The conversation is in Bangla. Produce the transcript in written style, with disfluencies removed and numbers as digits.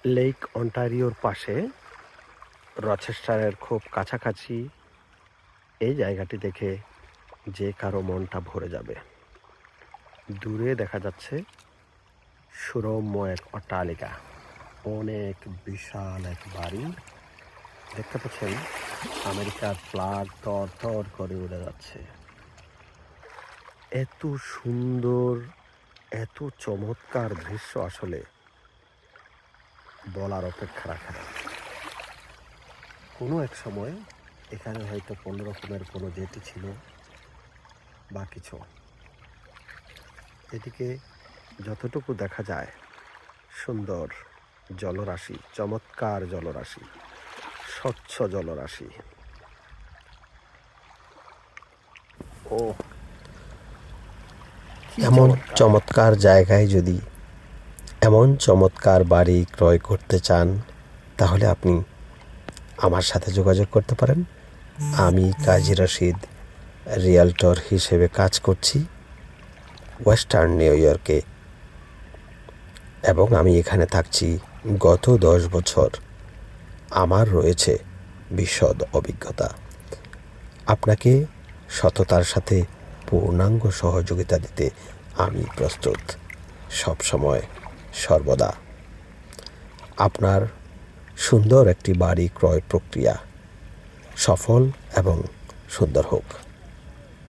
লেক অন্টারিওর পাশে রচেস্টারের খুব কাছাকাছি এই জায়গাটি দেখে যে কারো মনটা ভরে যাবে। দূরে দেখা যাচ্ছে সুরম্য এক অট্টালিকা, অনেক বিশাল এক বাড়ি। দেখতে পাচ্ছেন আমেরিকার ফ্ল্যাগ তর তর করে উড়ে যাচ্ছে। এত সুন্দর, এত চমৎকার দৃশ্য আসলে বলার অপেক্ষা রাখে না। কোনো এক সময় এখানে হয়তো কোনো রকমের কোনো জেটি ছিল বা কিছু। এদিকে যতটুকু দেখা যায় সুন্দর জলরাশি, চমৎকার জলরাশি, স্বচ্ছ জলরাশি। ও এমন চমৎকার জায়গায় যদি এমন চমৎকার বাড়ি ক্রয় করতে চান তাহলে আপনি আমার সাথে যোগাযোগ করতে পারেন। আমি কাজী রশিদ রিয়েলটর হিসেবে কাজ করছি ওয়েস্টার্ন নিউ ইয়র্কে, এবং আমি এখানে থাকছি গত 10 বছর। আমার রয়েছে বিশদ অভিজ্ঞতা। আপনাকে সততার সাথে পূর্ণাঙ্গ সহযোগিতা দিতে আমি প্রস্তুত, সবসময় সর্বদা। আপনার সুন্দর একটি বাড়ি ক্রয় প্রক্রিয়া সফল এবং সুন্দর হোক।